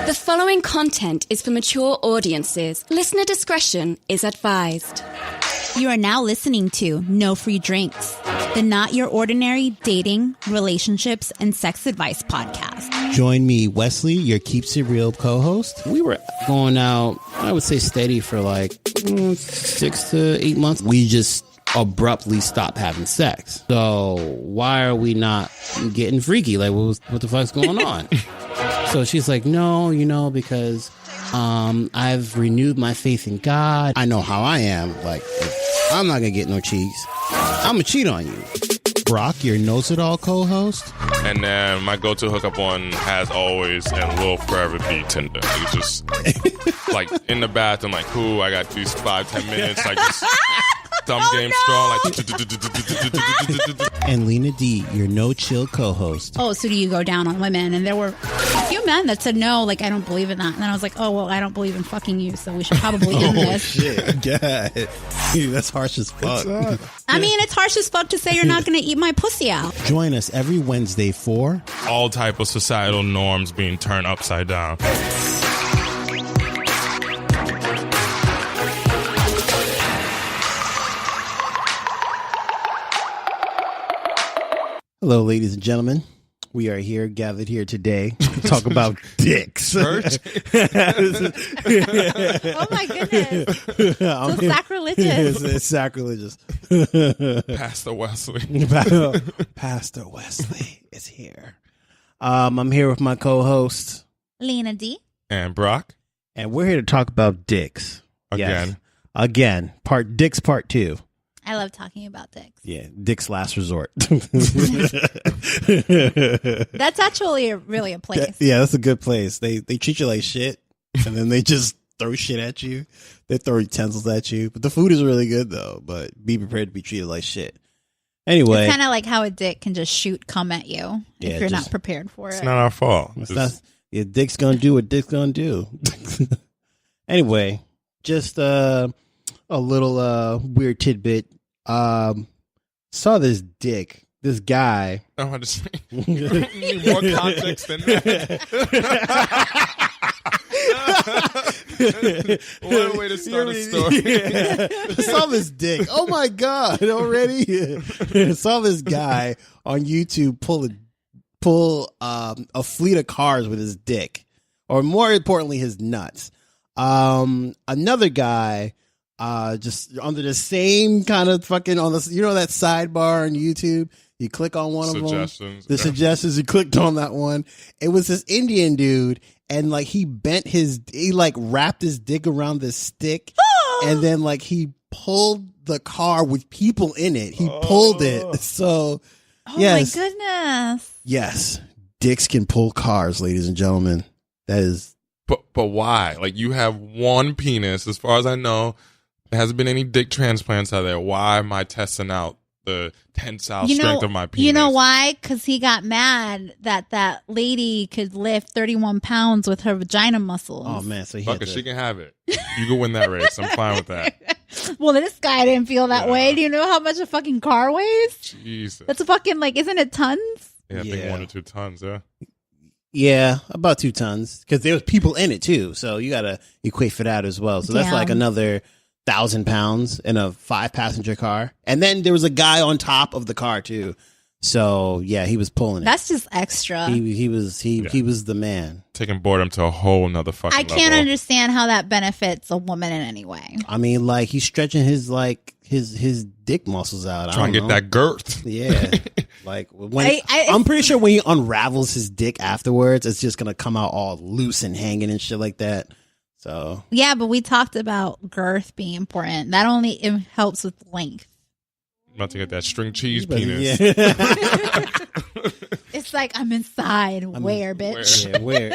The following content is for mature audiences. Listener discretion is advised. You are now listening to No Free Drinks, the Not Your Ordinary Dating, Relationships, and Sex Advice podcast. Join me, Wesley, your Keeps It Real co-host. We were going out, I would say steady for like 6 to 8 months. We just abruptly stopped having sex. So why are we not getting freaky? Like, what the fuck's going on? So she's like, no, because I've renewed my faith in God. I know how I am. Like, I'm not going to get no cheeks. I'm going to cheat on you. Brock, your Knows-It-All co-host. And then my go-to hookup one, as always, and will forever be Tinder. It's just like in the bathroom, like, cool, I got these 5-10 minutes, like just thumb game strong, like. And Lina D, your No-Chill co-host. Oh, so do you go down on women? And there were a few men that said, no, like, I don't believe in that. And then I was like, oh, well, I don't believe in fucking you, so we should probably end this. Shit, God. That's harsh as fuck. I mean, it's harsh as fuck to say you're not going to eat my pussy out. Join us every Wednesday for all type of societal norms being turned upside down. Hello, ladies and gentlemen. We are here, gathered here today to talk about dicks. Church? Oh, my goodness. So sacrilegious. It's sacrilegious. Pastor Wesley. Pastor Wesley is here. I'm here with my co-host, Lina D. And Brock. And we're here to talk about dicks. Again. Yes. Again. Dicks part 2. I love talking about dicks. Yeah, Dick's Last Resort. That's actually really a place. Yeah, that's a good place. They treat you like shit, and then they just throw shit at you. They throw utensils at you. But the food is really good, though. But be prepared to be treated like shit. Anyway. It's kind of like how a dick can just shoot cum at you if you're not prepared for it. It's not our fault. Your dick's going to do what dick's going to do. Anyway, just a little weird tidbit. Saw this guy. Oh, I just need more context than that. One way to start a story. Yeah. Saw this dick. Oh my God! Already saw this guy on YouTube pull a fleet of cars with his dick, or more importantly, his nuts. Another guy. Just under the same kind of fucking on the that sidebar on YouTube, you click on one of them. The suggestions, you clicked on that one. It was this Indian dude, and like he wrapped his dick around this stick, and then like he pulled the car with people in it. He pulled it. So, yes, my goodness, yes, dicks can pull cars, ladies and gentlemen. That is, but why? Like you have one penis, as far as I know. There hasn't been any dick transplants out there. Why am I testing out the tensile strength of my penis? You know why? Because he got mad that lady could lift 31 pounds with her vagina muscles. oh man, so she can have it. You can win that race. I'm fine with that. Well, this guy didn't feel that way. Do you know how much a fucking car weighs? Jesus. That's a fucking, like, isn't it tons? Yeah, I think 1 or 2 tons, yeah. Yeah, about 2 tons. Because there was people in it, too. So you got to equate for that as well. So that's like another 1,000 pounds in a 5-passenger car. And then there was a guy on top of the car, too. So, yeah, he was pulling it. That's just extra. He was the man. Taking boredom to a whole nother fucking I can't understand how that benefits a woman in any way. I mean, like, he's stretching his dick muscles out. Trying to get that girth. Yeah. Like, I'm pretty sure when he unravels his dick afterwards, it's just going to come out all loose and hanging and shit like that. So yeah, but we talked about girth being important. That only helps with length. I'm about to get that string cheese penis. Yeah. It's like I'm inside. Where, bitch? Yeah, where?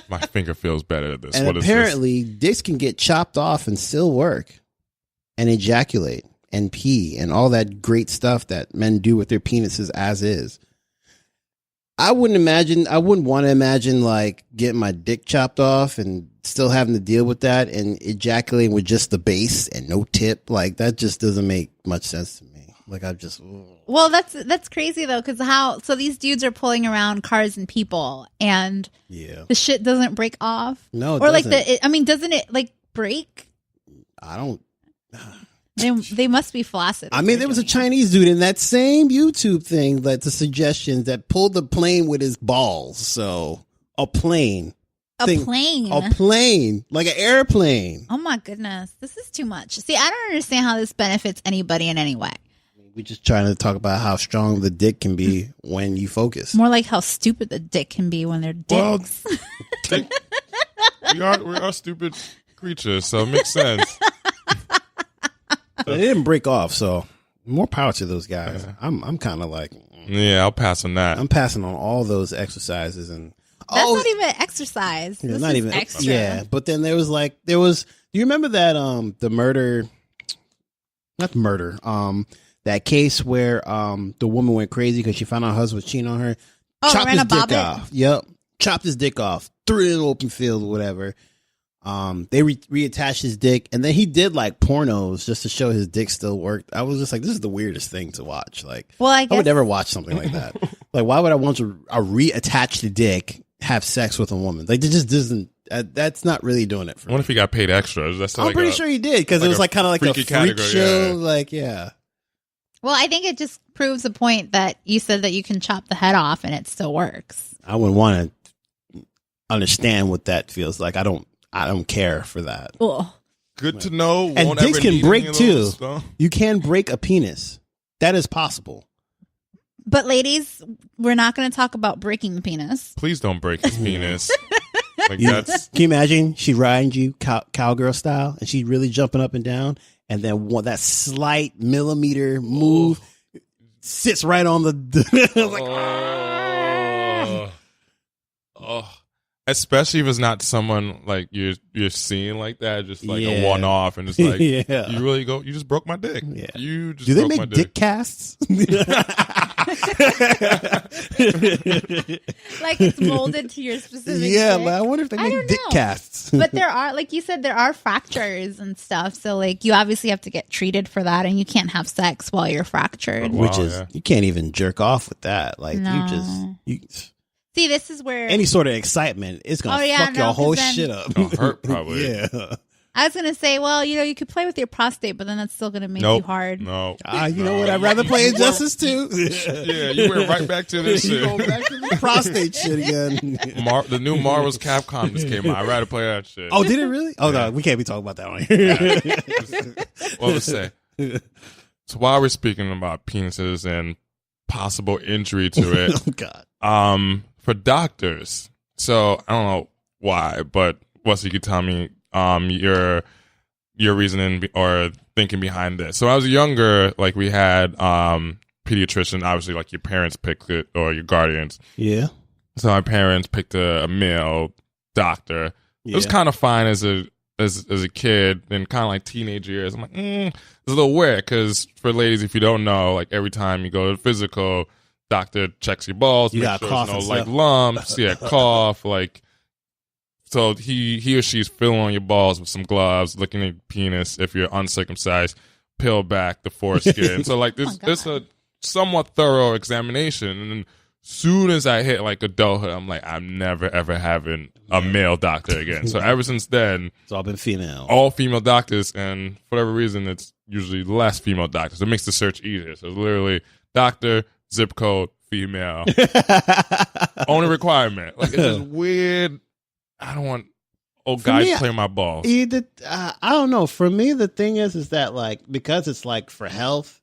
My finger feels better at this. And what apparently, dicks can get chopped off and still work, and ejaculate and pee and all that great stuff that men do with their penises as is. I wouldn't want to imagine like getting my dick chopped off and still having to deal with that and ejaculating with just the base and no tip. Like that just doesn't make much sense to me. Like I just. Well, that's crazy though, because so these dudes are pulling around cars and people, and the shit doesn't break off. No, it or doesn't. like doesn't it like break? I don't. They must be flaccid. I mean, there was a Chinese dude in that same YouTube thing that the suggestions that pulled the plane with his balls. So a plane. A plane, like an airplane. Oh my goodness, this is too much. See, I don't understand how this benefits anybody in any way. We're just trying to talk about how strong the dick can be when you focus. More like how stupid the dick can be when they're dicks. Well, we are stupid creatures, so it makes sense. They didn't break off, so more power to those guys. Yeah. I'm kind of like, yeah, I'll pass on that. I'm passing on all those exercises and. That's not even exercise. Yeah, this not is even extra. Yeah, but then there was. Do you remember that the murder? Not murder. That case where the woman went crazy because she found out her husband was cheating on her. Chopped his dick off. Yep, chopped his dick off. Threw it in an open field or whatever. They reattached his dick, and then he did like pornos just to show his dick still worked. I was just like, this is the weirdest thing to watch. Like, well, I would never watch something like that. Like, why would I want to reattach the dick, have sex with a woman? Like, it just doesn't. That's not really doing it for me. What if he got paid extra? I'm pretty sure he did because it was like kind of like a freak show. Yeah. Like, yeah. Well, I think it just proves the point that you said that you can chop the head off and it still works. I wouldn't want to understand what that feels like. I don't care for that. Ugh. Good to know. And dicks can break too. You can break a penis. That is possible. But ladies, we're not going to talk about breaking the penis. Please don't break his penis. Can you imagine she riding you cowgirl style and she really jumping up and down, and then that slight millimeter move sits right on the like, especially if it's not someone like you're seeing like that, just like a one off, and it's like you really you just broke my dick. Yeah. You just do they make dick casts? Like it's molded to your specific dick. I wonder if they make dick casts. But there are, like you said, there are fractures and stuff. So like you obviously have to get treated for that, and you can't have sex while you're fractured. Which is you can't even jerk off with that. Like you see, this is where any sort of excitement is going to fuck your whole shit up. It'll hurt probably. Yeah. I was going to say, well, you could play with your prostate, but then that's still going to make you hard. No. You know what? I'd rather play Injustice 2. Yeah, you went right back to this shit. You go back to the prostate shit again. The new Marvel's Capcom just came out. I'd rather play that shit. Oh, did it really? Oh, no. We can't be talking about that on here. What to say? So while we're speaking about penises and possible injury to it. Oh, God. For doctors, so I don't know why, but Wesley, you could tell me your reasoning or thinking behind this. So when I was younger, like we had pediatrician, obviously like your parents picked it or your guardians. Yeah. So my parents picked a male doctor. Yeah. It was kind of fine as a kid, and kind of like teenage years. I'm like, it's a little weird because for ladies, if you don't know, like every time you go to the physical, doctor checks your balls, you make got sure there's no like lumps, cough, like. So he or she's feeling on your balls with some gloves, looking at your penis if you're uncircumcised, peel back the foreskin. So like this a somewhat thorough examination. And then soon as I hit like adulthood, I'm like, I'm never ever having a male doctor again. So ever since then, it's all been female. All female doctors, and for whatever reason, it's usually less female doctors. It makes the search easier. So it's literally doctor, zip code, female. Only requirement. Like it's just weird. I don't want guys playing my balls. I don't know. For me, the thing is that like because it's like for health,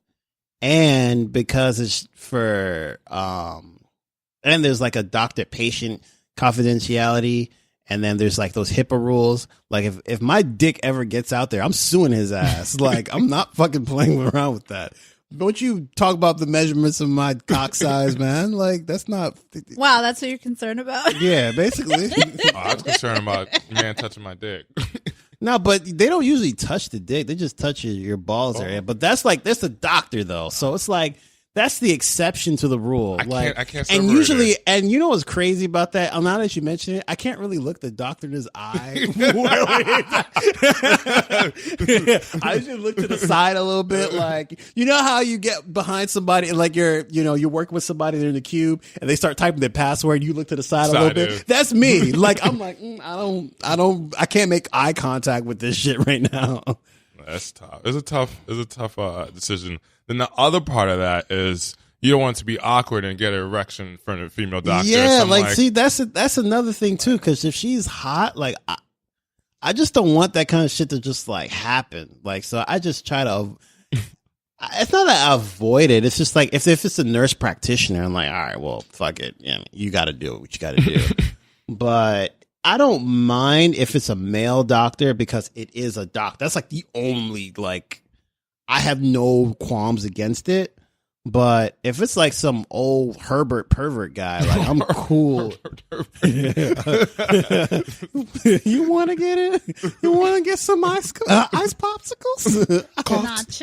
and because it's for and there's like a doctor-patient confidentiality, and then there's like those HIPAA rules. Like if my dick ever gets out there, I'm suing his ass. Like I'm not fucking playing around with that. Don't you talk about the measurements of my cock size, man. Like, that's not... Wow, that's what you're concerned about? Yeah, basically. I was concerned about man touching my dick. No, but they don't usually touch the dick. They just touch your balls area. But that's a doctor, though. So it's like, That's the exception to the rule. I can't and separate usually, it. and you know what's crazy about that? Now that you mention it, I can't really look the doctor in his eye. I usually look to the side a little bit, like you know how you get behind somebody and like you're working with somebody, they're in the cube and they start typing their password. You look to the side a little bit. That's me. Like I'm like I can't make eye contact with this shit right now. That's tough. It's a tough decision. Then the other part of that is you don't want to be awkward and get an erection in front of a female doctor. Yeah, so like see, that's another thing too. Because if she's hot, like I just don't want that kind of shit to just like happen. Like, so I just try to. It's not that I avoid it. It's just like if it's a nurse practitioner, I'm like, all right, well, fuck it. You got to do what you got to do. But I don't mind if it's a male doctor because it is a doctor. That's like the only like. I have no qualms against it, but if it's like some old Herbert pervert guy, like I'm cool. You want to get it? You want to get some ice popsicles?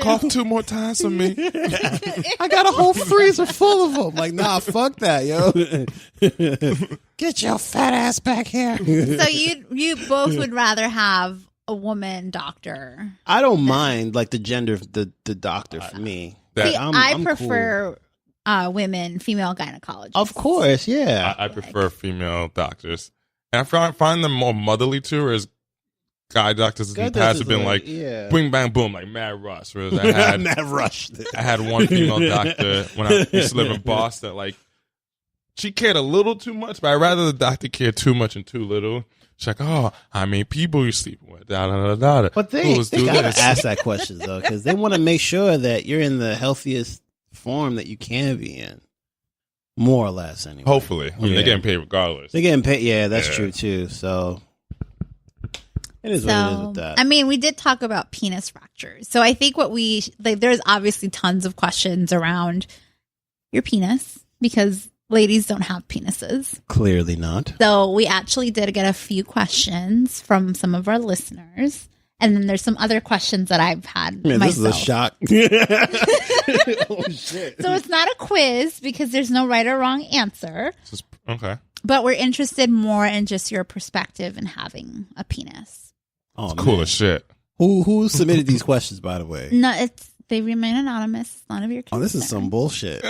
Cough 2 more times for me. I got a whole freezer full of them. Like, nah, fuck that, yo. Get your fat ass back here. So you both would rather have a woman doctor? I don't mind like the gender of the doctor for me. See, I'm I cool. prefer women, female gynecologists. Of course, yeah. I prefer female doctors. And I find them more motherly too, whereas guy doctors in the past have been like bing bang boom, like mad rush. Whereas I had mad rush. I had one female doctor when I used to live in Boston, like she cared a little too much, but I'd rather the doctor cared too much and too little. She's like, oh, how many people you sleeping with? Da, da, da, da. But they gotta ask that question though, because they want to make sure that you're in the healthiest form that you can be in, more or less. Anyway, hopefully, I mean, they're getting paid regardless. They're getting paid. Yeah, that's true too. So it is what it is with that. I mean, we did talk about penis fractures, so I think there's obviously tons of questions around your penis because ladies don't have penises. Clearly not. So we actually did get a few questions from some of our listeners. And then there's some other questions that I've had myself. This is a shock. Oh, shit. So it's not a quiz because there's no right or wrong answer. Okay. But we're interested more in just your perspective in having a penis. Oh, it's cool as shit. Who submitted these questions, by the way? No, they remain anonymous. It's none of your concern. Oh, this is some bullshit.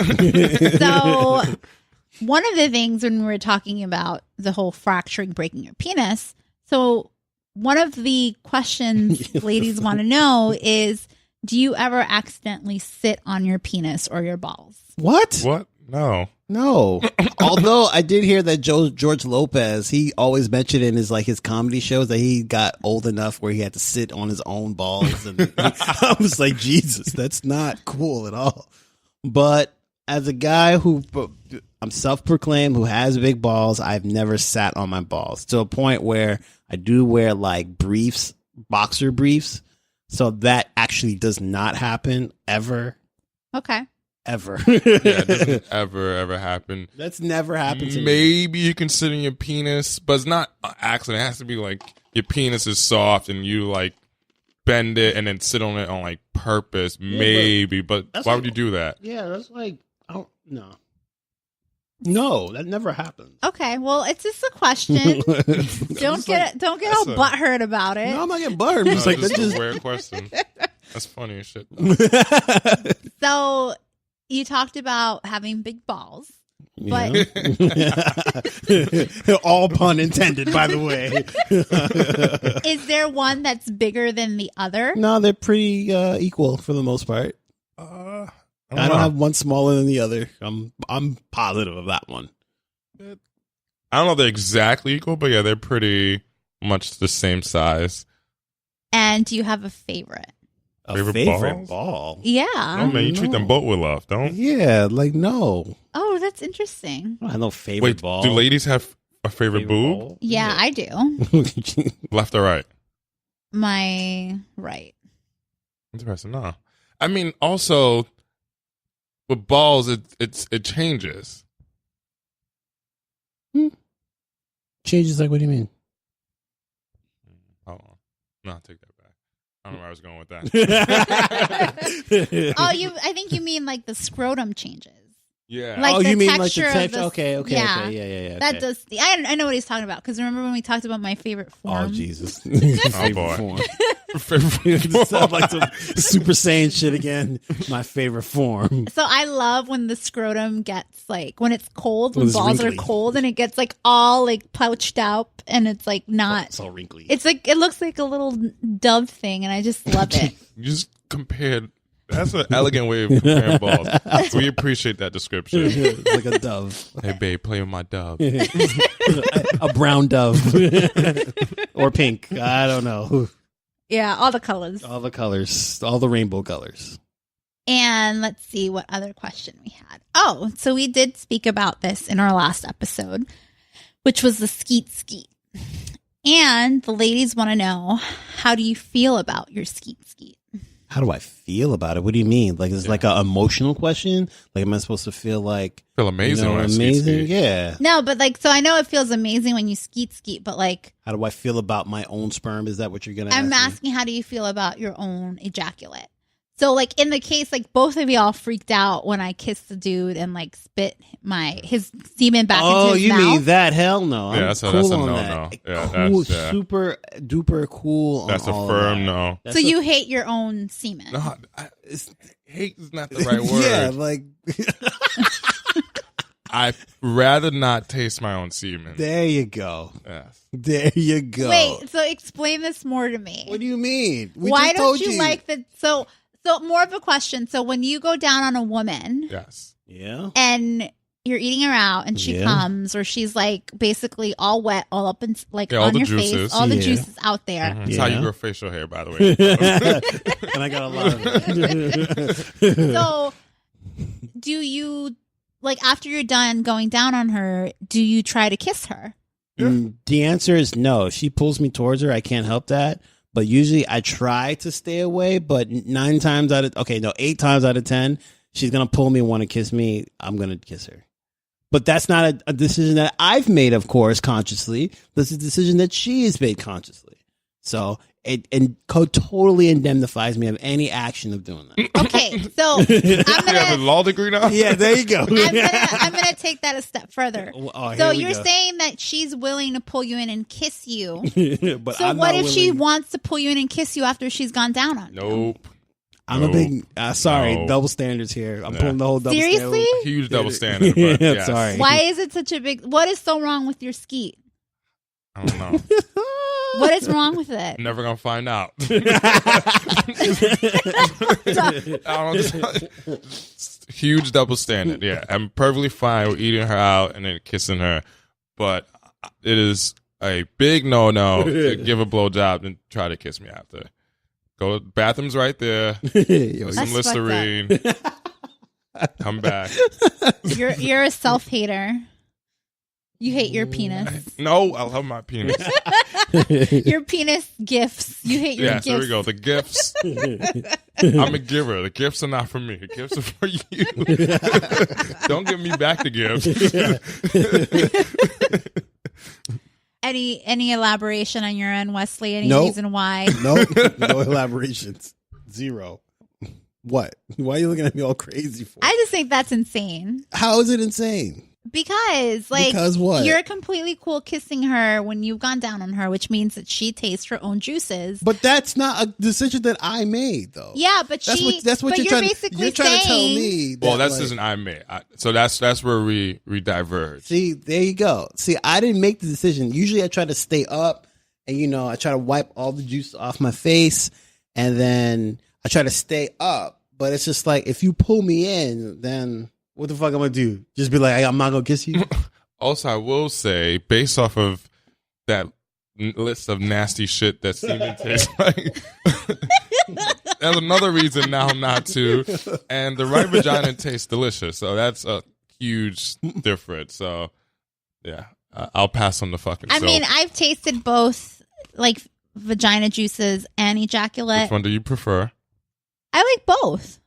So one of the things when we were talking about the whole fracturing, breaking your penis, so one of the questions ladies want to know is, do you ever accidentally sit on your penis or your balls? What? No. Although I did hear that George Lopez, he always mentioned in his comedy shows that he got old enough where he had to sit on his own balls. And I was like, Jesus, that's not cool at all. But as a guy who I'm self-proclaimed who has big balls, I've never sat on my balls to a point where I do wear like briefs, boxer briefs. So that actually does not happen ever. Okay. Ever. It doesn't ever happen. That's never happened to me. Maybe you can sit in your penis, but it's not an accident. It has to be like your penis is soft and you like bend it and then sit on it on like purpose. Maybe, but why would you do that? Yeah, that's like, I don't know. No, that never happened. Okay, well, it's just a question. Don't get all butthurt about it. No, I'm not getting butthurt. I'm just like, that's that's just a weird question. That's funny as shit. So you talked about having big balls, but all pun intended, by the way. is there one that's bigger than the other? No, they're pretty equal for the most part. I don't have one smaller than the other. I'm positive of that one. I don't know if they're exactly equal, but yeah, they're pretty much the same size. And do you have a favorite? A favorite ball? Yeah. Oh man, you treat them both with love, don't? Yeah, like no. Oh, that's interesting. I have no favorite ball. Do ladies have a favorite boob? ball? Yeah, I do. Left or right? My right. Interesting. No, I mean also with balls, it changes. Changes like what do you mean? Hold on. No, I'll take that back. I don't know where I was going with that. I think you mean like the scrotum changes. Yeah. Like the you mean like the texture of texture? the- Okay. yeah. Yeah. That okay. does. I know what he's talking about because remember when we talked about my favorite form? Oh Jesus! Oh boy. It sounds like some Super Saiyan shit again. My favorite form. So I love when the scrotum gets like when it's cold, When when it's balls wrinkly. are cold, and it gets like all like pouched out, and it's like not. It's all wrinkly. It's like it looks like a little dove thing, and I just love it. You just compared. That's an elegant way of comparing balls. We appreciate that description. It's like a dove. Hey, babe, play with my dove. A brown dove. Or pink. I don't know. Yeah, all the colors. All the colors. All the rainbow colors. And let's see what other question we had. Oh, so we did speak about this in our last episode, which was the skeet. And the ladies want to know, how do you feel about your skeet? How do I feel about it? What do you mean? Like, it's like an emotional question? Like, am I supposed to feel like... Feel amazing when I amazing? skeet. Yeah. No, but like, so I know it feels amazing when you skeet, but like... How do I feel about my own sperm? Is that what you're going to ask I'm me? asking, how do you feel about your own ejaculate? So like in the case, like both of y'all freaked out when I kissed the dude and like spit his semen back into his you mouth. mean that? Hell no. Yeah, I'm that's a cool on no-no. that. Yeah, Cool, that's super duper cool That's on a all firm of that. no. That's So a- you hate your own semen. No, hate is not the right word. Yeah, like... I'd rather not taste my own semen. There you go. Yes. There you go. Wait, so explain this more to me. What do you mean? We Why just don't told you like the so more of a question. So when you go down on a woman Yes. Yeah. and you're eating her out and she Yeah. comes or she's like basically all wet all up in like Yeah, all on the your juices. face, all the Yeah. juices out there. That's how you Yeah. grow facial hair, by the way. And I got a lot of it. So do you like after you're done going down on her, do you try to kiss her? The answer is no. If she pulls me towards her, I can't help that. But usually I try to stay away. But 8 times out of 10, she's going to pull me and want to kiss me. I'm going to kiss her. But that's not a decision that I've made, of course, consciously. This is a decision that she has made consciously. So it totally indemnifies me of any action of doing that. Okay, so You have a law degree now? Yeah, there you go. I'm gonna take that a step further. Oh, So here we you're go. saying that she's willing to pull you in and kiss you. But So I'm what not if she willing- wants to pull you in and kiss you after she's gone down on you? Nope. I'm a big sorry, No. double standards here. I'm Yeah. pulling the whole double Seriously? standard. Huge double standard. Yeah, But yes. sorry. Why is it such a big? What is so wrong with your skeet? I don't know. What is wrong with it? Never gonna find out. I don't, huge double standard. Yeah, I'm perfectly fine with eating her out and then kissing her, but it is a big no to give a blowjob and try to kiss me after. Go bathroom's right there. Yo, Some That's fucked up. Listerine. Come back. You're a self hater. You hate your penis. No, I love my penis. Your penis gifts. You hate your Yeah, gifts. there we go. The gifts. I'm a giver. The gifts are not for me. The gifts are for you. Don't give me back the gifts. Any elaboration on your end, Wesley? Any Nope. reason why? no elaborations. Zero. What? Why are you looking at me all crazy for? I just think that's insane. How is it insane? Because, like, Because what? you're completely cool kissing her when you've gone down on her, which means that she tastes her own juices. But that's not a decision that I made, though. Yeah, but That's what but you're trying. basically You're trying to tell saying- me. That, Well, that's like, decision I made. So that's where we diverge. See, there you go. See, I didn't make the decision. Usually, I try to stay up, and I try to wipe all the juice off my face, and then I try to stay up. But it's just like if you pull me in, then what the fuck I'm gonna do? Just be like, hey, I'm not gonna kiss you. Also, I will say, based off of that list of nasty shit that semen tastes like, that's another reason now not to. And the right vagina tastes delicious, so that's a huge difference. So, yeah, I'll pass on the fucking. I soap. mean, I've tasted both, like, vagina juices and ejaculate. Which one do you prefer? I like both.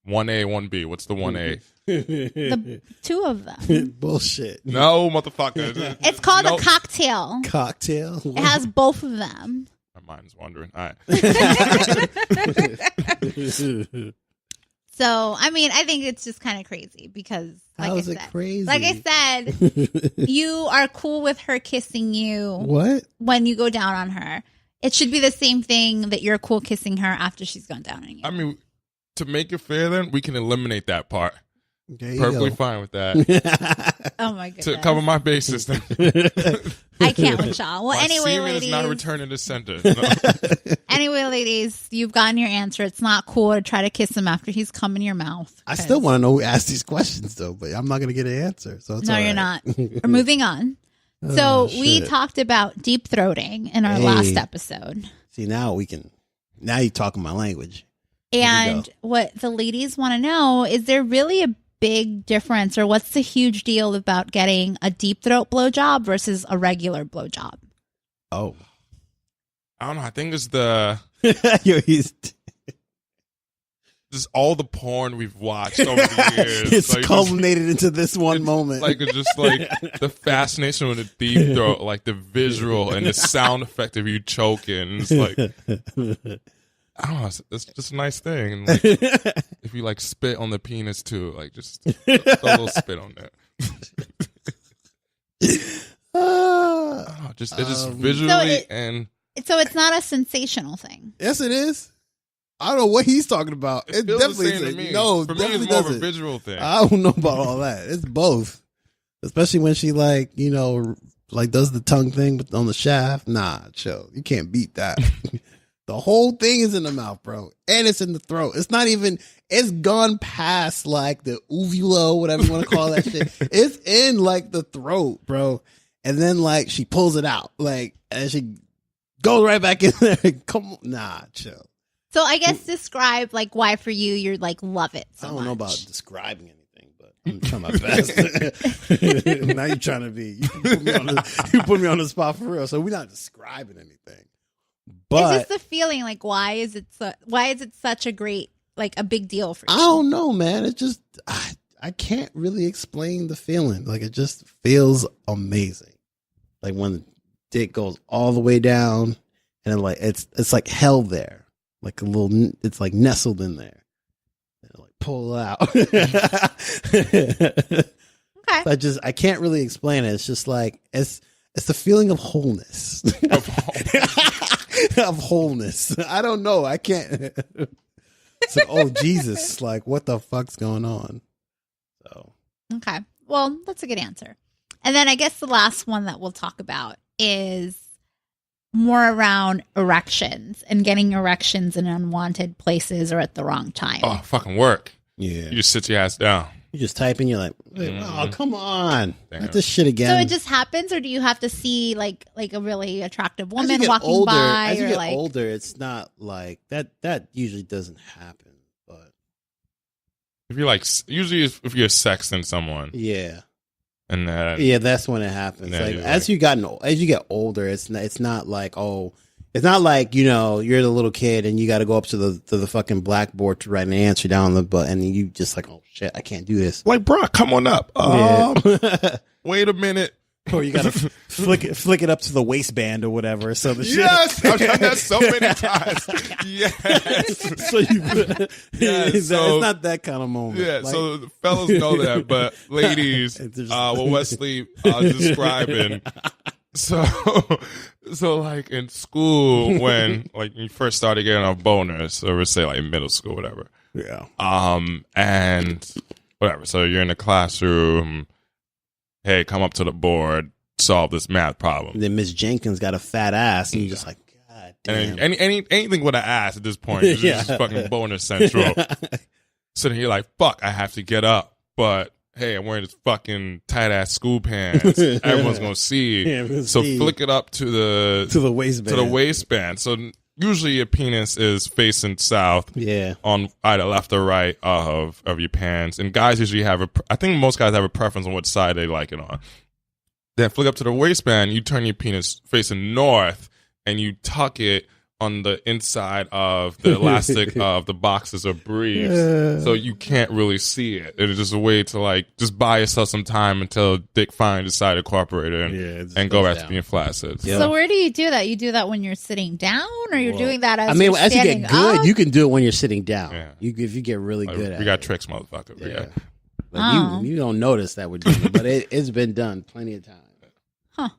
1A, 1B. What's the 1A? The two of them. Bullshit. No, motherfucker. It's called Nope. a cocktail. Cocktail. It has both of them. mind is wandering. All right. So, I mean, I think it's just kind of crazy because, like How I is it said, crazy? like I said, you are cool with her kissing you What? when you go down on her. It should be the same thing that you're cool kissing her after she's gone down on you. I mean, to make it fair, then we can eliminate that part. There you Perfectly go. fine with that. Oh my goodness. To cover my bases, then. I can't with y'all. Well, My anyway, semen ladies. is not returning to center. No. Anyway, ladies, you've gotten your answer. It's not cool to try to kiss him after he's come in your mouth. I still want to know who asked these questions, though, but I'm not going to get an answer. So it's No, all you're right. not. We're moving on. So Oh, we shit. talked about deep throating in our last episode. See, now you're talking my language. And what the ladies want to know is there really a big difference, or what's the huge deal about getting a deep throat blowjob versus a regular blowjob? Oh. I don't know. I think it's the Yo, he's just all the porn we've watched over the years. it's Like, culminated into this one moment. Like it's just like the fascination with the deep throat, like the visual and the sound effect of you choking. It's like I don't know. It's just a nice thing. And like, if you like spit on the penis too, like just throw a little spit on that. I don't know, it's just visually and So it's not a sensational thing. Yes, it is. I don't know what he's talking about. it It feels definitely the same to is. me. No, For me, definitely it's more of a doesn't. visual thing. I don't know about all that. It's both. Especially when she like does the tongue thing on the shaft. Nah, chill. You can't beat that. The whole thing is in the mouth, bro. And it's in the throat. It's not even, it's gone past like the uvula, whatever you want to call that shit. It's in like the throat, bro. And then like she pulls it out. Like, and she goes right back in there. Come on. Nah, chill. So I guess describe like why for you you're like love it so I don't know about much. describing anything, but I'm trying my best. Now you're trying to be, you put me on the spot for real. So we're not describing anything. But It's just the feeling like why is it such a great, like a big deal for you? I don't know, man. It just I can't really explain the feeling. Like it just feels amazing. Like when the dick goes all the way down, and like it's like held there, like a little. It's like nestled in there, and like pull it out. Okay. I can't really explain it. It's just like it's the feeling of wholeness. Of wholeness. I don't know. I can't. It's like, oh Jesus, like what the fuck's going on? So Okay. Well, that's a good answer. And then I guess the last one that we'll talk about is more around erections and getting erections in unwanted places or at the wrong time. Oh, fucking work. yeah, You just sit your ass down. you just type in. You're like, oh come on, Damn. not this shit again. So it just happens, or do you have to see like a really attractive As you woman get walking older, by, as you or get like older, it's not like that. That usually doesn't happen. But If you like, usually if you're sexting someone, yeah. and Yeah, that's when it happens. Yeah, Like you're as you get older, it's not like it's not like you're the little kid and you got to go up to the fucking blackboard to write an answer down the butt, and you just like, oh shit, I can't do this. like, bro, come on up. Yeah. Wait a minute. Or you got to flick it up to the waistband or whatever. So the Yes, shit. I've done that so many times. Yes. So you, Yeah, it's so- not that kind of moment. Yeah, Like- so the fellas know that, but ladies, It's just- what Wesley describing. So like in school when like you first started getting a bonus, so we'll say like middle school, whatever. yeah. And whatever. So you're in the classroom. Hey, come up to the board, solve this math problem. Then Miss Jenkins got a fat ass, and you're just like, God damn. And anything with an ass at this point is Yeah. just fucking bonus central. So then you're like, fuck, I have to get up. But hey, I'm wearing this fucking tight ass school pants. Everyone's gonna see. Yeah, everyone's so see. flick it up to the waistband. So usually your penis is facing south Yeah. on either left or right of your pants. And guys usually have I think most guys have a preference on what side they like it on. Then flick up to the waistband, you turn your penis facing north and you tuck it on the inside of the elastic of the boxes or briefs, so you can't really see it. It is just a way to like just buy yourself some time until dick finally decide to cooperate and go back to being flaccid. Yeah. So where do you do that? You do that when you're sitting down, or you're doing that as as you get good, up? you can do it when you're sitting down. Yeah. If you get really good at it. We got tricks, motherfucker. Yeah. Like you don't notice that we're doing it, but it's been done plenty of times. Huh.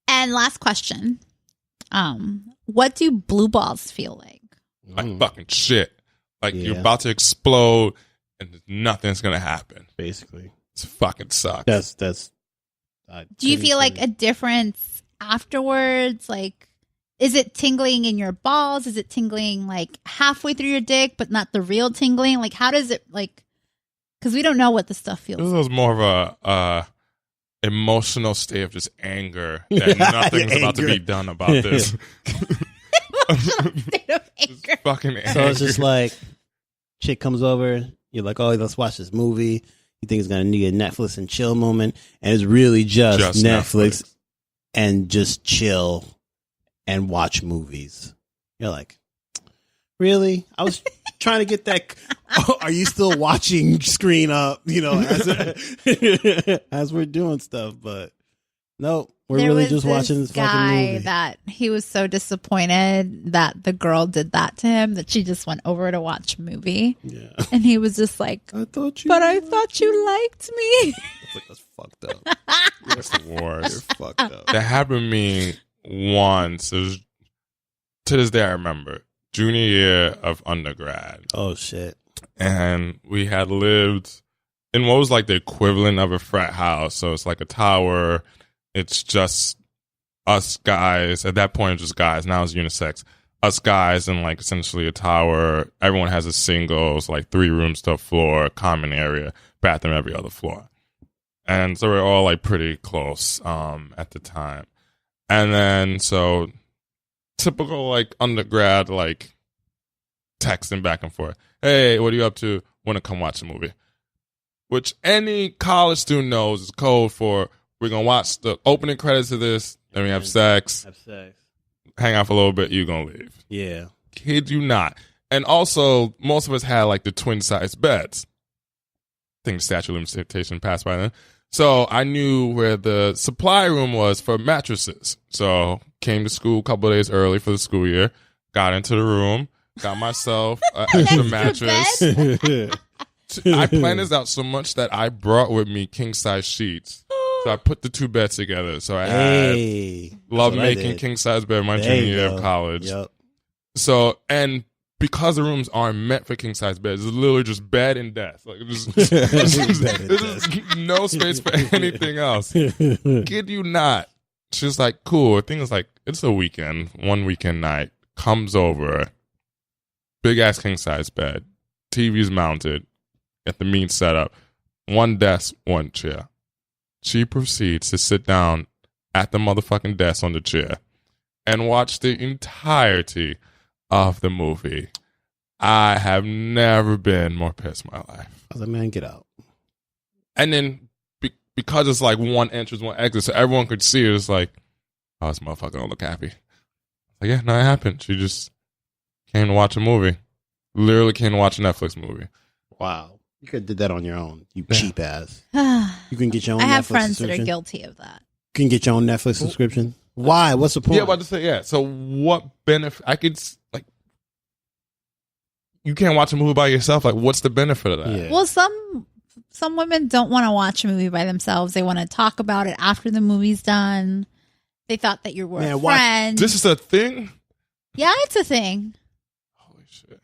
And last question. What do blue balls feel like? Like fucking shit. Like you're about to explode and nothing's gonna happen. Basically. It's fucking sucks. That's do you feel like a difference afterwards? Like, is it tingling in your balls? Is it tingling like halfway through your dick, but not the real tingling? Like, how does it like? Because we don't know what the stuff feels. This was more of a emotional state of just anger that nothing's about to be done about this. Emotional state of anger. Fucking anger. So it's just like, chick comes over, you're like, oh, let's watch this movie. You think it's going to need a Netflix and chill moment, and it's really just Netflix and just chill and watch movies. You're like, really? I was trying to get that. Oh, are you still watching screen up, as we're doing stuff? But no, we're really just watching this fucking movie. That he was so disappointed that the girl did that to him that she just went over to watch a movie. Yeah. And he was just like, I thought you liked me. That's fucked up. That's the worst. You're fucked up. That happened to me once. It was, to this day, I remember. Junior year of undergrad. Oh, shit. And we had lived in what was like the equivalent of a frat house. So it's like a tower. It's just us guys. At that point, it was just guys. Now it's unisex. Us guys in like essentially a tower. Everyone has a single. It's like 3 rooms to a floor, common area, bathroom every other floor. And so we're all like pretty close at the time. And then so typical like undergrad like texting back and forth. Hey, what are you up to? Want to come watch a movie? Which any college student knows is code for we're going to watch the opening credits of this, then we have sex. Hang out for a little bit, you're going to leave. Yeah. Kid you not. And also, most of us had like the twin-size beds. I think the statute of limitation passed by then. So I knew where the supply room was for mattresses. So came to school a couple of days early for the school year, got into the room, got myself an extra mattress. I planned this out so much that I brought with me king-size sheets. So I put the 2 beds together. So I had loved making king-size bed my junior year of college. Yep. So, and because the rooms aren't meant for king-size beds, it's literally just bed and death. Like, there's no space for anything else. Kid you not. She's like, cool. The thing is like, it's a weekend, one weekend night. Comes over. Big ass king-size bed. TV's mounted. Got the mean setup. 1 desk, 1 chair. She proceeds to sit down at the motherfucking desk on the chair and watch the entirety of the movie. I have never been more pissed in my life. I was like, man, get out. And then because it's like 1 entrance, 1 exit, so everyone could see it, it's like, oh, this motherfucker don't look happy. Like, yeah, no, it happened. She just came to watch a movie. Literally came to watch a Netflix movie. Wow. You could have did that on your own, you cheap ass. You can get your own Netflix subscription. I have friends that are guilty of that. You can get your own Netflix subscription. Why? What's the point? Yeah, about to say, yeah. So what benefit? I could, like, you can't watch a movie by yourself. Like, what's the benefit of that? Yeah. Well, some women don't want to watch a movie by themselves. They want to talk about it after the movie's done. They thought that you were a friend. This is a thing? Yeah, it's a thing. Holy shit.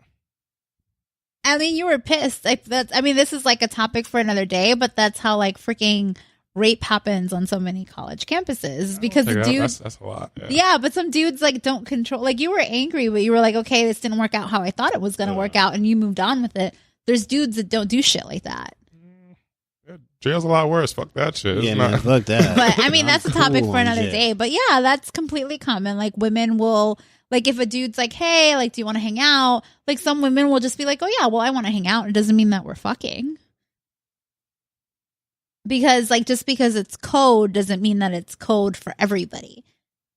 I mean, you were pissed. This is like a topic for another day, but that's how like freaking rape happens on so many college campuses because the dudes. That's a lot. Yeah, but some dudes like don't control. Like you were angry, but you were like, okay, this didn't work out how I thought it was going to work out, and you moved on with it. There's dudes that don't do shit like that. Jail's a lot worse. Fuck that shit. Yeah, man, fuck that. But I mean, that's a topic for another day. But yeah, that's completely common. Like women will. Like, if a dude's like, hey, like, do you want to hang out? Like, some women will just be like, oh, yeah, well, I want to hang out. It doesn't mean that we're fucking. Because, like, just because it's code doesn't mean that it's code for everybody.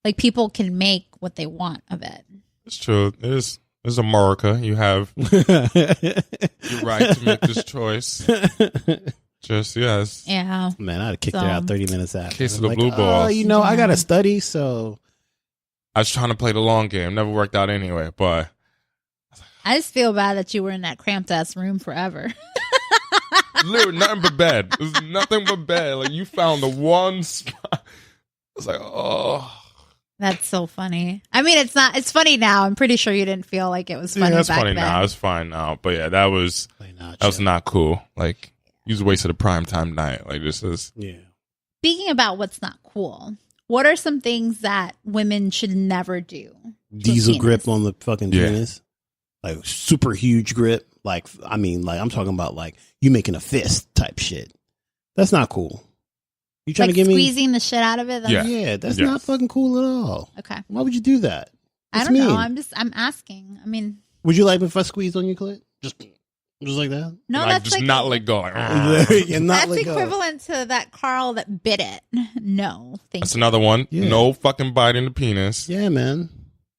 Like, people can make what they want of it. It's true. It's America. You have your right to make this choice. Just, yes. Yeah. Man, I'd have kicked her out 30 minutes after. Case of the blue balls. I got to study, so. I was trying to play the long game. Never worked out anyway, but. I just feel bad that you were in that cramped ass room forever. Literally nothing but bed. It was nothing but bed. Like, you found the one spot. I was like, oh. That's so funny. I mean, it's funny now. I'm pretty sure you didn't feel like it was funny. Yeah, it's back funny then. now. It's fine now. But yeah, that was not cool. Like, you just wasted a primetime night. Like, this is. Yeah. Speaking about what's not cool, what are some things that women should never do? Diesel grip on the fucking penis. Like, super huge grip. Like, I mean, like, I'm talking about, like, you making a fist type shit. That's not cool. You trying like to get squeezing the shit out of it? Yeah, that's not fucking cool at all. Okay. Why would you do that? I don't know. I'm asking. I mean. Would you like if I squeezed on your clit? Just like that? No, like, that's just like, not let go. Like, that's equivalent to that Carl that bit it. No, that's another one. Yeah. No fucking biting the penis. Yeah, man.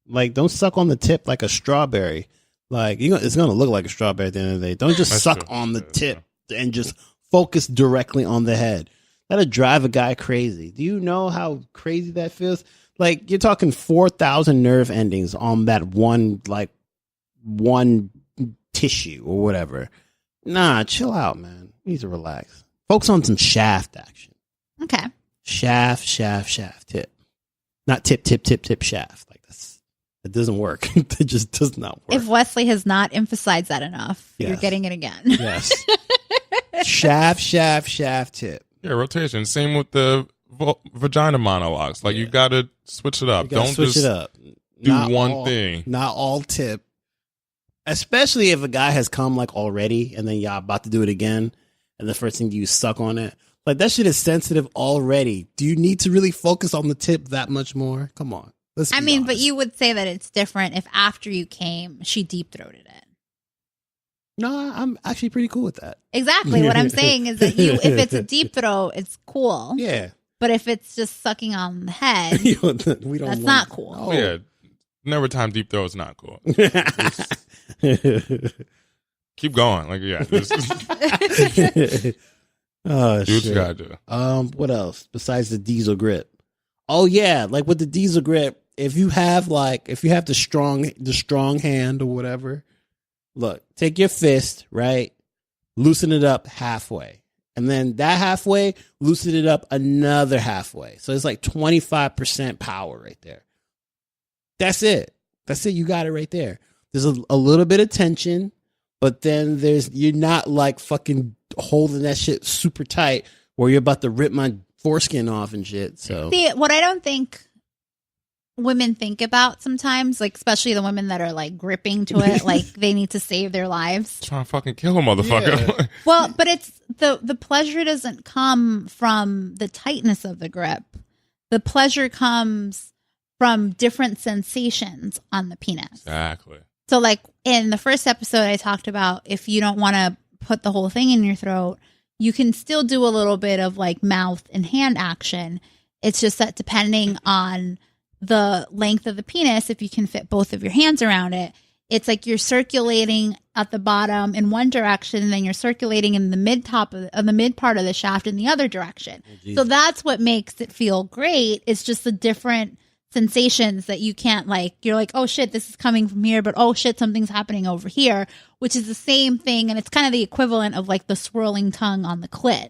Like, don't suck on the tip like a strawberry. Like, it's going to look like a strawberry at the end of the day. Don't just suck on the tip and just focus directly on the head. That'll drive a guy crazy. Do you know how crazy that feels? Like, you're talking 4,000 nerve endings on that one tissue or whatever. Nah, chill out, man. You need to relax. Focus on some shaft action. Okay. Shaft, tip. Not tip, shaft. Like, that doesn't work. It just does not work. If Wesley has not emphasized that enough, you're getting it again. Yes. Shaft, tip. Yeah, rotation. Same with the vagina monologues. Like, you got to switch it up. Don't switch it up. Do one thing. Not all tip. Especially if a guy has come, like, already, and then y'all about to do it again, and the first thing you suck on it. Like, that shit is sensitive already. Do you need to really focus on the tip that much more? Come on. I mean, but you would say that it's different if after you came, she deep-throated it. No, I'm actually pretty cool with that. Exactly. What I'm saying is that if it's a deep throat, it's cool. Yeah. But if it's just sucking on the head, that's not cool. Oh, yeah. Never time deep throat is not cool. Keep going. Like, yeah. Do what you gotta do. What else besides the diesel grip? Oh yeah, like with the diesel grip, if you have the strong hand or whatever, look, take your fist, right? Loosen it up halfway. And then that halfway, loosen it up another halfway. So it's like 25% power right there. That's it. You got it right there. There's a little bit of tension, but then you're not like fucking holding that shit super tight where you're about to rip my foreskin off and shit. So see, what I don't think women think about sometimes, like especially the women that are like gripping to it, like they need to save their lives. Trying to fucking kill a motherfucker. Yeah. Well, but it's the pleasure doesn't come from the tightness of the grip. The pleasure comes from different sensations on the penis. Exactly. So like in the first episode, I talked about if you don't want to put the whole thing in your throat, you can still do a little bit of like mouth and hand action. It's just that depending on the length of the penis, if you can fit both of your hands around it, it's like you're circulating at the bottom in one direction, and then you're circulating in the mid part of the shaft in the other direction. Oh, so that's what makes it feel great. It's just the different sensations that you can't like. You're like, oh shit, this is coming from here, but oh shit, something's happening over here, which is the same thing, and it's kind of the equivalent of like the swirling tongue on the clit.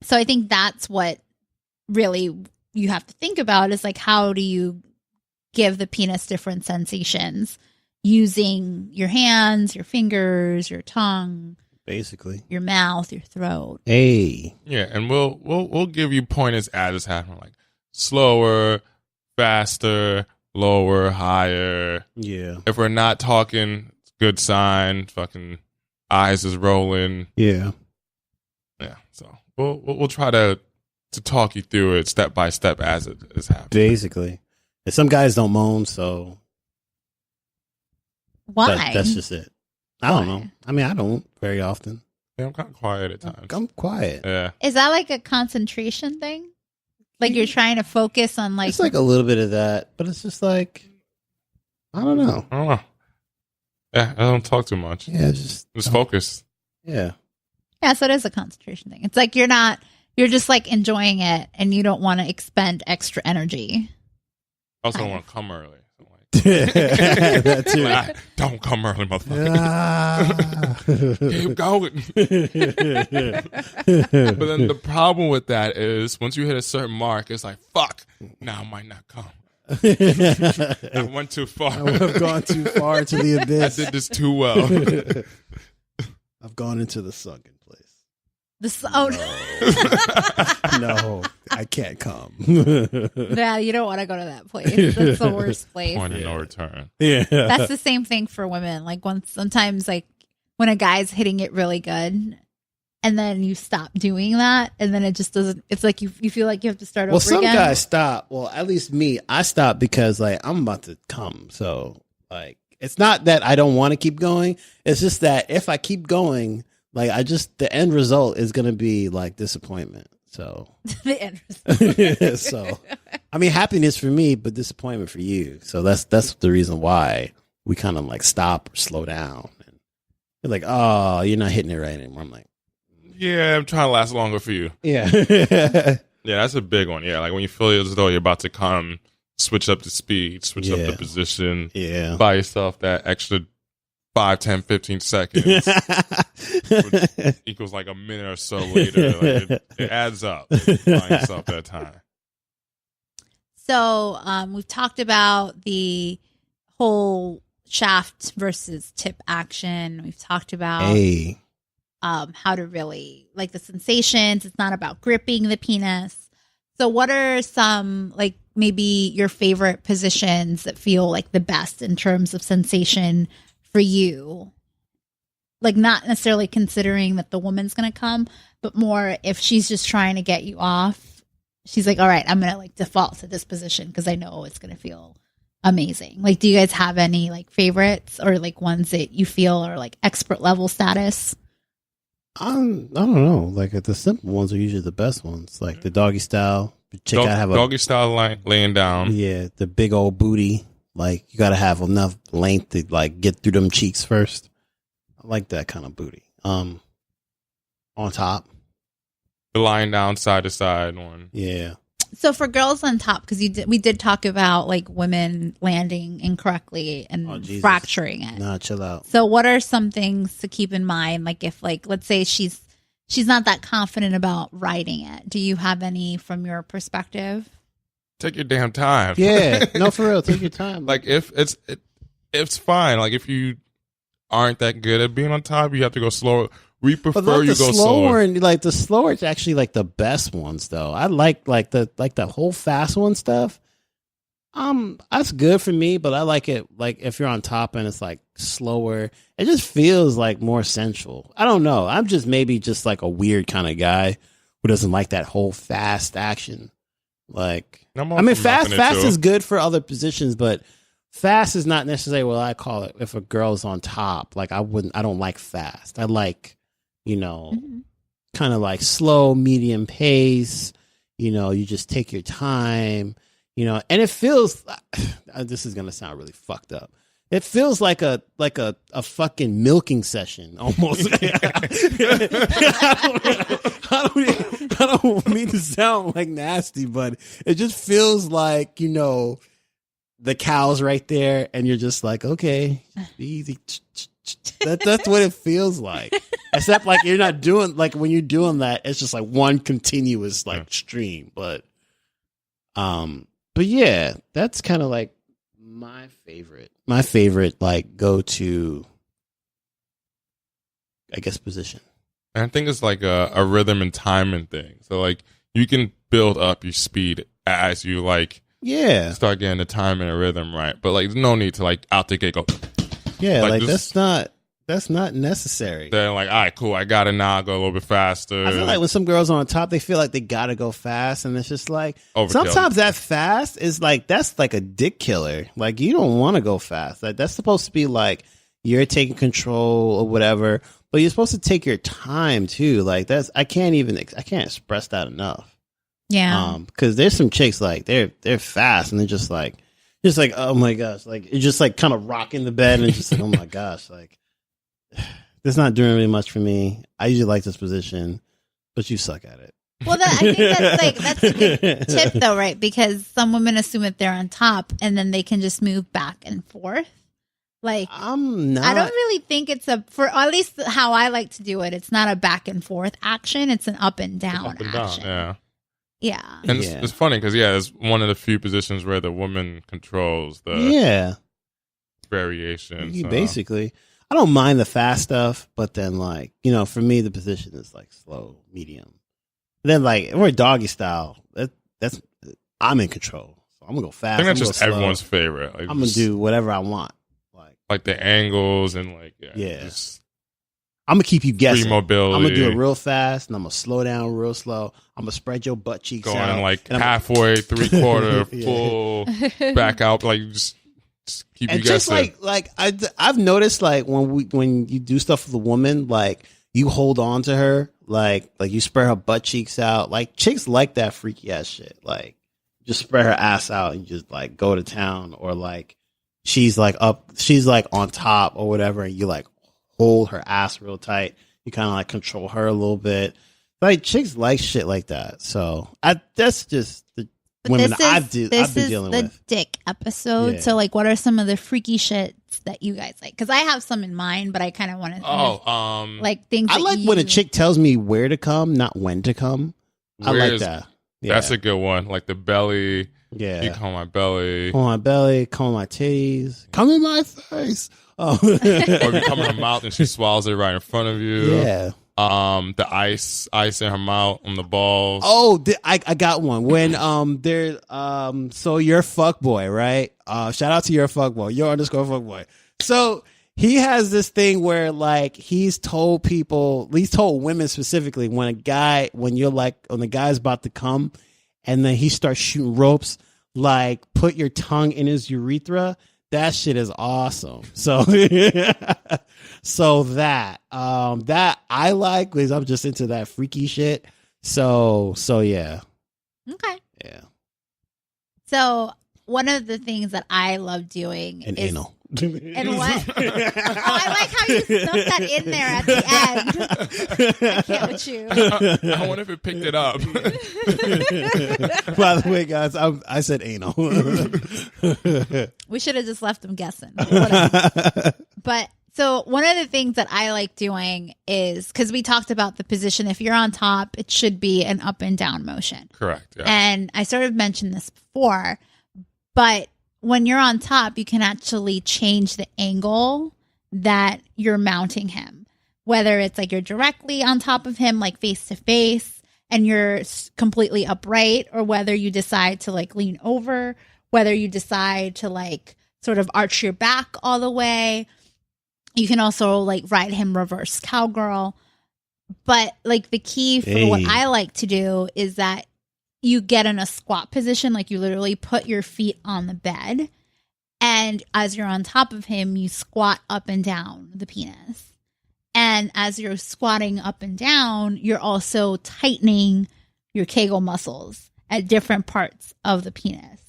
So I think that's what really you have to think about is like, how do you give the penis different sensations using your hands, your fingers, your tongue, basically your mouth, your throat. Hey, yeah, and we'll give you pointers as it's happening, like slower, faster, lower, higher. Yeah. If we're not talking, good sign. Fucking eyes is rolling. Yeah. Yeah. So we'll try to talk you through it step by step as it is happening. Basically, and some guys don't moan, so why? That's just it. I don't know. I mean, I don't very often. Yeah, I'm kind of quiet at times. I'm quiet. Yeah. Is that like a concentration thing? Like you're trying to focus on like. It's like a little bit of that, but it's just like I don't know. Yeah, I don't talk too much. Yeah, just focus. Yeah. Yeah, so it is a concentration thing. It's like you're just like enjoying it and you don't want to expend extra energy. I also don't want to come early. That too. Like, don't come early, motherfucker. Keep going. But then the problem with that is once you hit a certain mark, it's like, fuck, now I might not come. I went too far. I would have gone too far into the abyss. I did this too well. I've gone into the sunken place. No, I can't come. Yeah, you don't want to go to that place. That's the worst place. Point of no return. Yeah. That's the same thing for women. Like sometimes like when a guy's hitting it really good and then you stop doing that and then it just doesn't, it's like you feel like you have to start over again. Well, some guys stop. Well, at least me, I stop because like I'm about to come. So like it's not that I don't want to keep going. It's just that if I keep going, like the end result is going to be like disappointment. So the end result. So I mean happiness for me, but disappointment for you. So that's the reason why we kind of like stop or slow down. And you're like, oh, you're not hitting it right anymore. I'm like, yeah, I'm trying to last longer for you. Yeah. Yeah, that's a big one. Yeah, like when you feel as though you're about to come, switch up the speed, switch up the position. Yeah. Buy yourself that extra 5, 10, 15 seconds. Which equals like a minute or so later. Like it adds up. Buying yourself that time. So we've talked about the whole shaft versus tip action. We've talked about how to really like the sensations. It's not about gripping the penis. So what are some like maybe your favorite positions that feel like the best in terms of sensation for you? Like not necessarily considering that the woman's going to come, but more if she's just trying to get you off. She's like, all right, I'm going to like default to this position because I know it's going to feel amazing. Like, do you guys have any like favorites or like ones that you feel are like expert level status? I don't know. Like the simple ones are usually the best ones. Like the doggy style. Doggy style laying down. Yeah, the big old booty. Like you got to have enough length to like get through them cheeks first. I like that kind of booty. On top. The lying down side to side one. Yeah. So for girls on top, because we did talk about like women landing incorrectly and fracturing it. Nah, chill out. So what are some things to keep in mind? Like if like let's say she's not that confident about riding it. Do you have any from your perspective? Take your damn time. Yeah, no, for real. Take your time. Like if it's fine. Like if you aren't that good at being on top, you have to go slower. We prefer like you go slower. And like the slower is actually like the best ones though. I like the whole fast one stuff. That's good for me, but I like it like if you're on top and it's like slower. It just feels like more sensual. I don't know. I'm just maybe just like a weird kind of guy who doesn't like that whole fast action. Like I mean fast is good for other positions, but fast is not necessarily what I call it if a girl's on top. Like I don't like fast. I like, kind of like slow, medium pace. You just take your time, and it feels, this is going to sound really fucked up. It feels like a fucking milking session almost. I don't mean to sound like nasty, but it just feels like, the cow's right there and you're just like, okay, easy. That's what it feels like. Except like you're not doing, like when you're doing that, it's just like one continuous like stream. But yeah, that's kind of like my favorite like go to, I guess, position. And I think it's like a rhythm and timing thing. So like you can build up your speed as you like start getting the time and the rhythm right. But like there's no need to like out the gate go. Yeah, like that's not necessary. They're like, all right, cool, I got it now. I'll go a little bit faster. I feel like when some girls are on top, they feel like they gotta go fast, and it's just like overkill. Sometimes that fast is like that's like a dick killer. Like you don't want to go fast. Like that's supposed to be like you're taking control or whatever, but you're supposed to take your time too. Like I can't express that enough. Yeah. Because there's some chicks like they're fast and they're just like oh my gosh, like it's just like kind of rocking the bed and just like, oh my gosh, like that's not doing really much for me. I usually like this position, but you suck at it. Well, I think that's a good tip though, right? Because some women assume that they're on top and then they can just move back and forth. Like I'm not. I don't really think it's or at least how I like to do it. It's not a back and forth action. It's an up and down action. Yeah. Yeah. And it's funny because, it's one of the few positions where the woman controls the variation. Basically, I don't mind the fast stuff, but then, like, for me, the position is like slow, medium. Then, like, we're doggy style. That's I'm in control. So I'm going to go fast. I think that's just everyone's favorite. Like, I'm going to do whatever I want. Like the angles and, like, I'm gonna keep you guessing. Free mobility. I'm gonna do it real fast, and I'm gonna slow down real slow. I'm gonna spread your butt cheeks going out, like halfway, 3/4, full, back out. Like just keep you guessing. Just like I've noticed, like when you do stuff with a woman, like you hold on to her, like you spread her butt cheeks out. Like chicks like that freaky ass shit. Like just spread her ass out and just like go to town, or like she's like on top or whatever, and you like hold her ass real tight. You kind of like control her a little bit. Like chicks like shit like that. So that's just the women I've been dealing with. This is the dick episode. Yeah. So like, what are some of the freaky shits that you guys like? Because I have some in mind, but I kind of want to. Like things. I like when a chick tells me where to come, not when to come. I like that. Yeah. That's a good one. Like the belly. Yeah. You come on my belly. Come on my belly. Come on my titties. Come in my face. Oh. Or if you come in her mouth and she swallows it right in front of you. Yeah. The ice in her mouth on the balls. Oh, I got one. When so you're fuckboy, right? Shout out to your fuckboy, your _fuckboy. So he has this thing where like he's told women specifically when the guy's about to come, and then he starts shooting ropes, like put your tongue in his urethra. That shit is awesome. So, that I like because I'm just into that freaky shit. So yeah. Okay. Yeah. So one of the things that I love doing is anal. And what? I like how you snuck that in there at the end. I can't with you. I wonder if it picked it up. By the way, guys, I said anal. We should have just left them guessing. But so one of the things that I like doing is, because we talked about the position, if you're on top, it should be an up and down motion. Correct. Yeah. And I sort of mentioned this before, but when you're on top, you can actually change the angle that you're mounting him. Whether it's like you're directly on top of him, like face to face, and you're completely upright, or whether you decide to like lean over, whether you decide to like sort of arch your back all the way. You can also like ride him reverse cowgirl. But like the key for what I like to do is that you get in a squat position, like you literally put your feet on the bed, and as you're on top of him, you squat up and down the penis. And as you're squatting up and down, you're also tightening your Kegel muscles at different parts of the penis.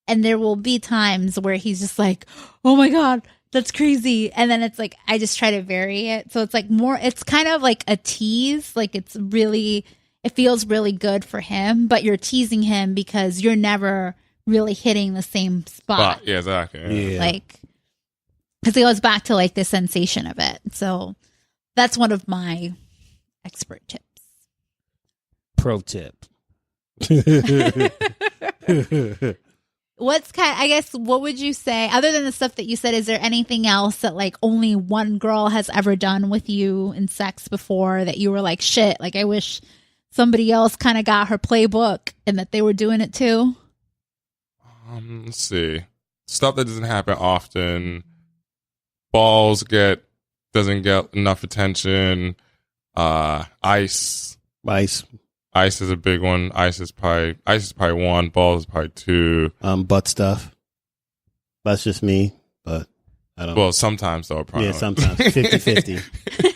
And there will be times where he's just like, oh my God, that's crazy. And then it's like, I just try to vary it. So it's like it's kind of like a tease. Like it feels really good for him, but you're teasing him because you're never really hitting the same spot. Yeah, exactly. Yeah. Like, because it goes back to like the sensation of it. So that's one of my expert tips. Pro tip. What would you say, other than the stuff that you said, is there anything else that like only one girl has ever done with you in sex before that you were like, shit, like I wish somebody else kind of got her playbook and that they were doing it too? Let's see. Stuff that doesn't happen often. Balls doesn't get enough attention. Ice is a big one. Ice is probably one. Balls is probably two. Butt stuff. That's just me, but I don't know. Well, sometimes though, probably. Yeah, sometimes 50-50.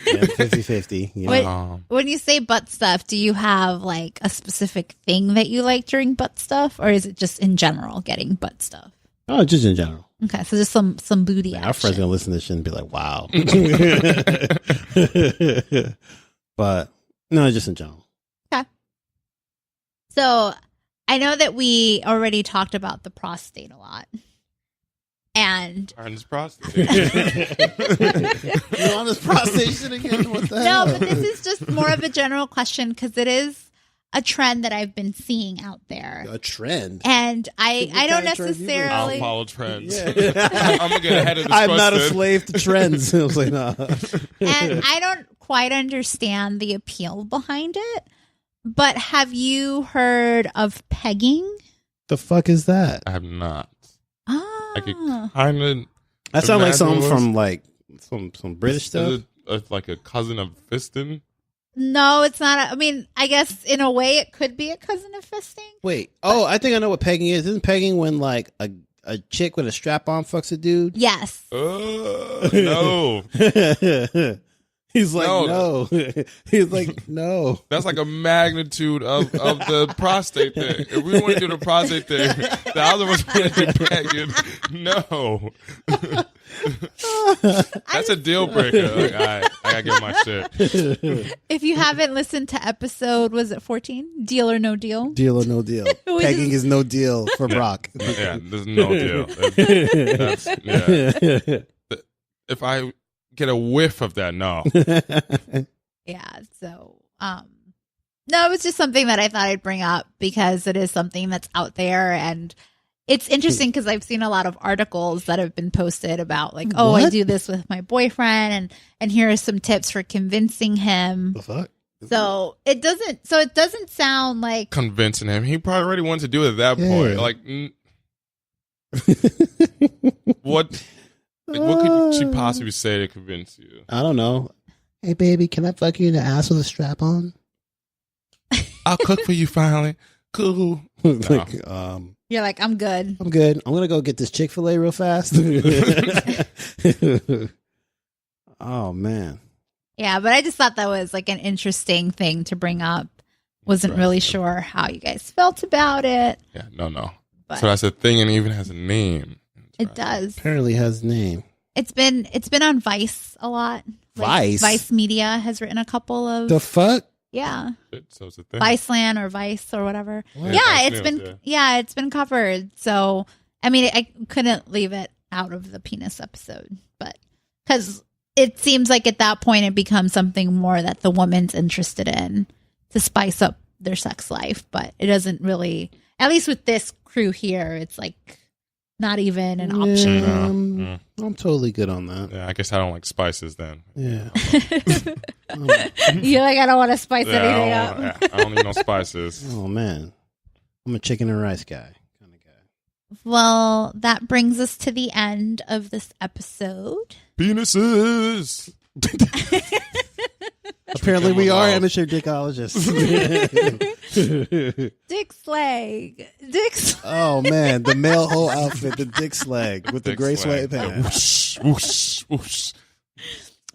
Yeah, 50-50. You know? When you say butt stuff, do you have like a specific thing that you like during butt stuff, or is it just in general getting butt stuff? Oh, just in general. Okay, so just some booty Man, action. our friends gonna listen to this shit and be like, "Wow," but no, just in general. Okay. So I know that we already talked about the prostate a lot, and Aaron's prostate. You're on this prostate shit again. What the hell? no, but this is just more of a general question because it is a trend that I've been seeing out there. A trend. And I don't kind of trend you necessarily. I'll follow trends. Yeah. I'm gonna get ahead of this. I'm not a question. slave to trends. I was like, nah. And I don't quite understand the appeal behind it. But have you heard of pegging? The fuck is that? I have not. Ah. I could kind of. That sounds like something Imagine from like some British stuff. Is it like a cousin of fisting? No, it's not. I mean, I guess in a way it could be a cousin of fisting. Wait. Oh, I think I know what pegging is. Isn't pegging when like a chick with a strap on fucks a dude? Yes. No. He's like, No. no. He's like, no. That's like a magnitude of the prostate thing. If we want to do the prostate thing, the other one's going to do pegging. No. That's a deal breaker. Like, I gotta get my shit. If you haven't listened to episode, was it 14? Deal or no deal? Deal or no deal. Pegging is no deal for Brock. Yeah, there's no deal. That's, yeah. If I get a whiff of that, no. Yeah. So, no, it was just something that I thought I'd bring up because it is something that's out there, and it's interesting because I've seen a lot of articles that have been posted about like, oh, I What? do this with my boyfriend, and here are some tips for convincing him. The fuck? So it doesn't sound like Convincing him. He probably already wanted to do it at that point. Like, what? Like, what could she possibly say to convince you? I don't know. Hey, baby, can I fuck you in the ass with a strap on? I'll cook for you finally. Cool. Like, you're like, I'm good. I'm good. I'm gonna go get this Chick-fil-A real fast. Oh man. Yeah, but I just thought that was like an interesting thing to bring up. Wasn't really sure how you guys felt about it. Yeah, no. But So that's a thing, and it even has a name. it does. Apparently has a name. It's been on Vice a lot. Vice? Vice Media has written a couple of The fuck? yeah. So it's a thing. Viceland or Vice or whatever. What? Yeah, Vice it's News, been it's been covered. So I mean, I couldn't leave it out of the penis episode, but because it seems like at that point it becomes something more that the woman's interested in to spice up their sex life, but it doesn't really. At least with this crew here, it's like not even an option. Yeah, I'm totally good on that. Yeah, I guess I don't like spices then. Yeah. You're like, I don't want to spice anything up. I don't need no spices. Oh man. I'm a chicken and rice guy kind of guy. Well, that brings us to the end of this episode. Penises. Apparently we are amateur dickologists. Dick slag. Oh man, the male whole outfit, the dick slag with the Dick gray slag. sweatpants. Whoosh, whoosh, whoosh.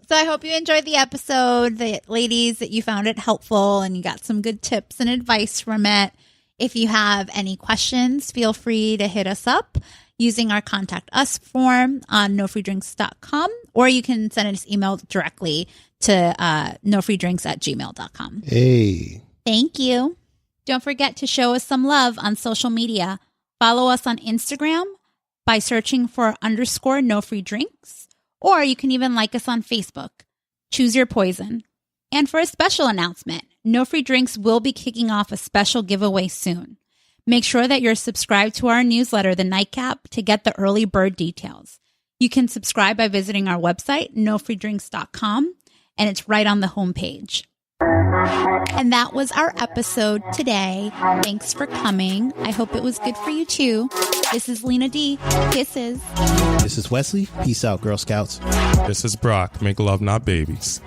So I hope you enjoyed the episode, the ladies, that you found it helpful and you got some good tips and advice from it. If you have any questions, feel free to hit us up using our Contact Us form on NoFreeDrinks.com, or you can send us email directly to NoFreeDrinks@gmail.com. Hey. Thank you. Don't forget to show us some love on social media. Follow us on Instagram by searching for _NoFreeDrinks, or you can even like us on Facebook. Choose your poison. And for a special announcement, No Free Drinks will be kicking off a special giveaway soon. Make sure that you're subscribed to our newsletter, The Nightcap, to get the early bird details. You can subscribe by visiting our website, NoFreeDrinks.com, and it's right on the homepage. And that was our episode today. Thanks for coming. I hope it was good for you too. This is Lina D. Kisses. This is Wesley. Peace out, Girl Scouts. This is Brock. Make love, not babies.